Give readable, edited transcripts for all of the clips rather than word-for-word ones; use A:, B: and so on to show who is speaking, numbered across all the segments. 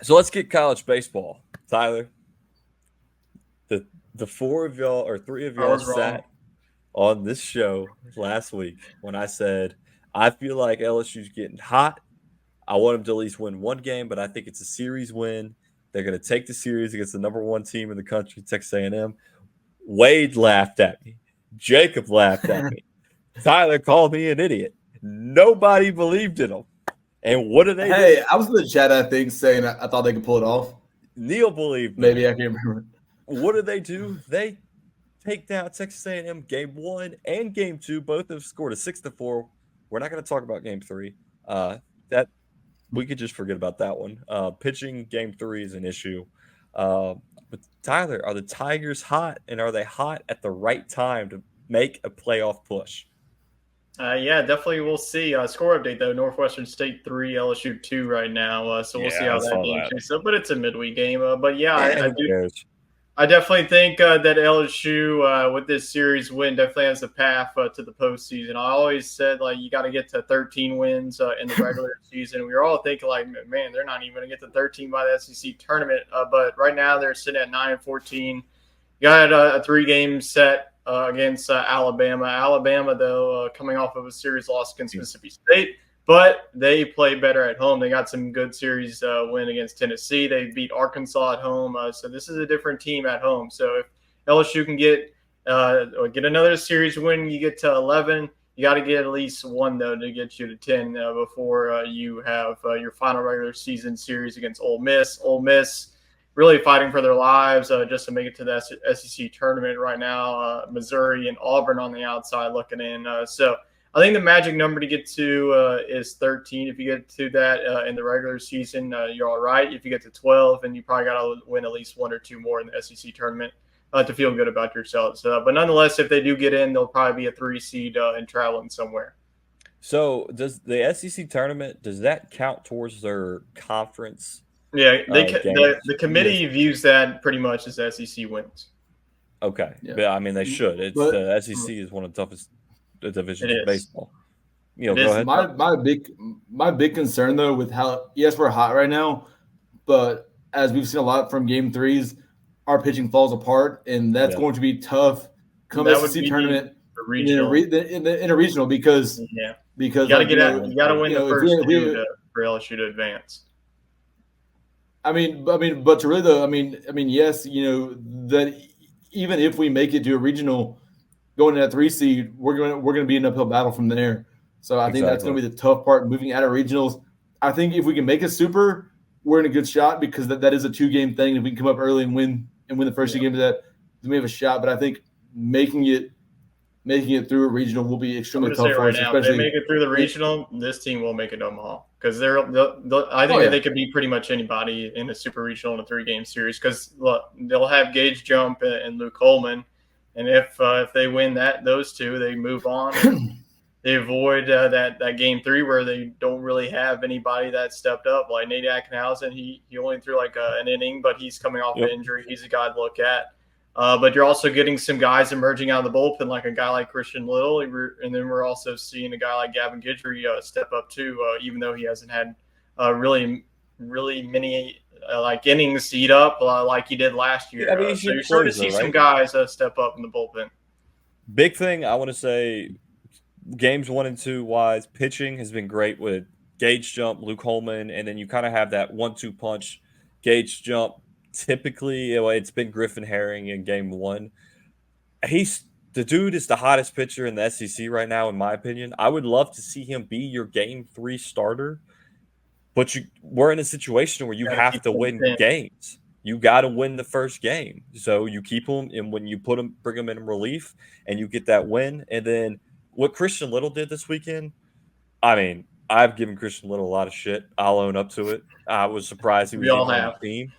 A: So let's get college baseball. Tyler, the four of y'all or three of
B: I
A: y'all
B: was wrong.
A: sat on this show last week when I said I feel like LSU's getting hot. I want them to at least win one game, but I think it's a series win. They're going to take the series against the number one team in the country, Texas A&M. Wade laughed at me. Jacob laughed at me. Tyler called me an idiot. Nobody believed in him. And what do they do?
C: Hey, I was in the chat, I think, saying I thought they could pull it off.
A: Neil believed in
C: Maybe
A: them.
C: I can't remember.
A: What do? They take down Texas A&M game one and game two. Both have scored a 6-4. We're not going to talk about game three. That we could just forget about that one. Pitching game three is an issue. But Tyler, are the Tigers hot, and are they hot at the right time to make a playoff push?
B: Yeah, definitely. We'll see. Score update though: Northwestern State 3, LSU 2 right now. So we'll see
A: Yeah, I
B: how that
A: saw
B: game
A: that.
B: shapes up. But it's a midweek game. But yeah, I
A: Who
B: do.
A: cares?
B: I definitely think that LSU with this series win definitely has a path to the postseason. I always said like you got to get to 13 wins in the regular season. We were all thinking like, man, they're not even going to get to 13 by the SEC tournament. But right now they're sitting at 9-14. Got a 3-game set against Alabama. Alabama, though, coming off of a series loss against Mississippi State, but they play better at home. They got some good series win against Tennessee. They beat Arkansas at home. So this is a different team at home. So if LSU can get another series win, you get to 11. You got to get at least one though to get you to 10 before you have your final regular season series against Ole Miss. Ole Miss really fighting for their lives just to make it to the SEC tournament right now. Missouri and Auburn on the outside looking in. So I think the magic number to get to is 13. If you get to that in the regular season, you're all right. If you get to 12, and you probably got to win at least one or two more in the SEC tournament to feel good about yourselves. But nonetheless, if they do get in, they'll probably be a 3 seed and traveling somewhere.
A: So does the SEC tournament, does that count towards their conference
B: Yeah, the
A: games?
C: Yes.
B: committee views that pretty much as SEC wins.
A: Okay.
C: Yeah.
A: But I mean, they should. It's
C: But
A: the SEC is one of the toughest
B: It
A: divisions in
B: is.
A: baseball.
B: It
A: Go
B: is the
A: ahead.
C: my big concern though with how, yes, we're hot right now, but as we've seen a lot from game threes, our pitching falls apart, and that's
A: Yeah.
C: going to be tough come
B: That would
C: SEC
B: be
C: tournament
B: the
C: in a,
B: regional.
C: in a regional because
B: Yeah, you
C: because
B: got to
C: like
B: get at. You got to win the
C: if
B: first two
C: we
B: for LSU to advance.
C: but to really though, yes, that even if we make it to a regional, going to that 3 seed, we're gonna be an uphill battle from there. So I think that's
A: Exactly.
C: gonna be the tough part moving out of regionals. I think if we can make a super, we're in a good shot because that is a 2 game thing. If we can come up early and win the first
B: Yeah.
C: 2 games of that, then we have a shot. But I think making it through a regional will be
B: I'm
C: extremely
B: going to say
C: tough for
B: right
C: us,
B: now, if they
C: especially.
B: make it through the
C: In,
B: regional, this team will make it to Omaha because I
C: oh
B: think that
C: yeah,
B: they could beat pretty much anybody in a super regional in a 3-game series because they'll have Gage Jump and Luke Holman, and if they win those two, they move on and they avoid that game three where they don't really have anybody that stepped up. Like Nate Ackenhausen, he only threw like an inning, but he's coming off an
A: Yep.
B: injury. He's a guy to look at. But you're also getting some guys emerging out of the bullpen, like a guy like Christian Little, and then we're also seeing a guy like Gavin Guidry step up too, even though he hasn't had really many like innings to eat up like he did last
A: Yeah, I
B: year.
A: mean, he
B: So
A: should
B: you're starting
A: close
B: to
A: though,
B: see some
A: right?
B: guys step up in the bullpen.
A: Big thing I want to say, games one and two wise, pitching has been great with Gage Jump, Luke Holman, and then you kind of have that 1-2 punch. Gage Jump, typically, it's been Griffin Herring in game one. He's the dude is the hottest pitcher in the SEC right now, in my opinion. I would love to see him be your game three starter, but we're in a situation where you
B: Got to
A: have
B: keep
A: to
B: them
A: win
B: thin.
A: games. You got to win the first game, so you keep him, and when you bring him in relief, and you get that win, and then what Christian Little did this weekend. I mean, I've given Christian Little a lot of shit. I'll own up to it. I was surprised he
B: We
A: was
B: all
A: even on
B: have.
A: the team.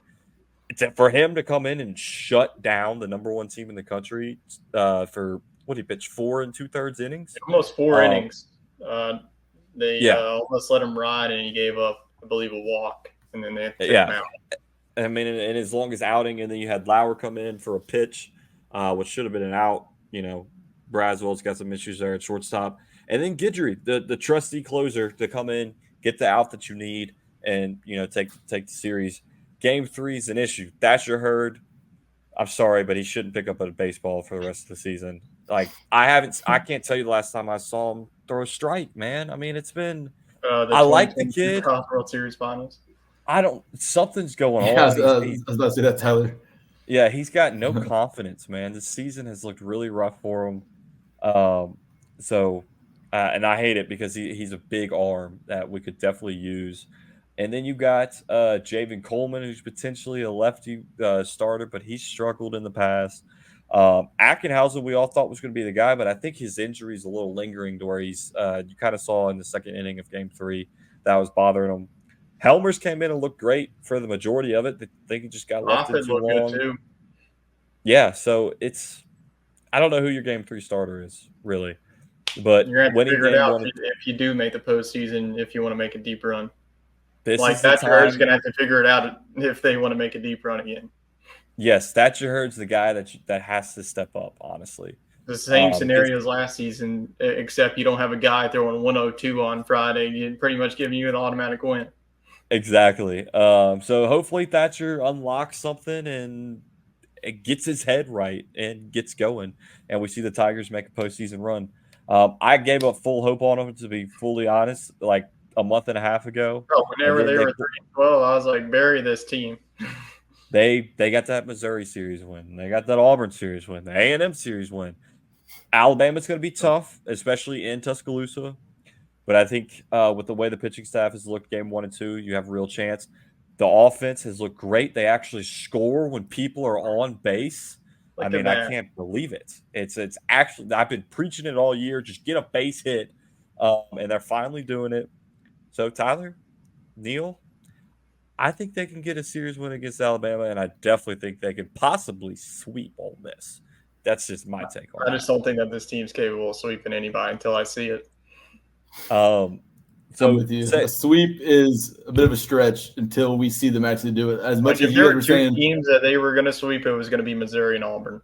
A: For him to come in and shut down the number one team in the country for what he pitched 4 2/3 innings.
B: Almost 4 innings. Uh, they
A: Yeah,
B: almost let him ride, and he gave up, I believe, a walk, and then they took him
A: yeah.
B: out.
A: I mean, in his longest outing, and then you had Lauer come in for a pitch, which should have been an out. Braswell's got some issues there at shortstop, and then Guidry, the trusty closer, to come in, get the out that you need, and take the series. Game 3 is an issue. Thatcher Hurd, I'm sorry, but he shouldn't pick up a baseball for the rest of the season. Like I can't tell you the last time I saw him throw a strike, man. I mean, it's been.
B: The
A: I like the
B: 2022
A: kid.
B: World Series Finals.
A: Something's going
C: Yeah,
A: on.
C: I was about to say that, Tyler.
A: Yeah, he's got no confidence, man. The season has looked really rough for him. And I hate it because he's a big arm that we could definitely use. And then you got Javen Coleman, who's potentially a lefty starter, but he's struggled in the past. Ackenhausen, we all thought was going to be the guy, but I think his injury is a little lingering to where he's you kind of saw in the second inning of Game 3 that was bothering him. Helmers came in and looked great for the majority of it. I think he just got left in too long.
B: Good too.
A: Yeah, so I don't know who your Game 3 starter is, really. But
B: you're going to figure it out
A: 1,
B: if you do make the postseason, if you want to make a deep run.
A: Thatcher
B: Hurd's going to have to figure it out if they want to make a deep run again.
A: Yes, Thatcher Hurd's the guy that has to step up, honestly.
B: The same scenario as last season, except you don't have a guy throwing 102 on Friday. You're pretty much giving you an automatic win.
A: Exactly. So hopefully Thatcher unlocks something and it gets his head right and gets going, and we see the Tigers make a postseason run. I gave up full hope on them, to be fully honest, like a month and a half ago.
B: Whenever they were 3-12, I was like, bury this team.
A: They got that Missouri series win. They got that Auburn series win. The A&M series win. Alabama's going to be tough, especially in Tuscaloosa. But I think with the way the pitching staff has looked Game 1 and 2, you have a real chance. The offense has looked great. They actually score when people are on base. I can't believe it. It's actually, I've been preaching it all year. Just get a base hit. And they're finally doing it. So, Tyler, Neil, I think they can get a series win against Alabama, and I definitely think they could possibly sweep Ole Miss. That's just my take on it.
B: I just don't think that this team's capable of sweeping anybody until I see it.
C: I'm with you. A sweep is a bit of a stretch until we see them actually do it. As much as you guys were saying,
B: teams that they were going to sweep, it was going to be Missouri and Auburn.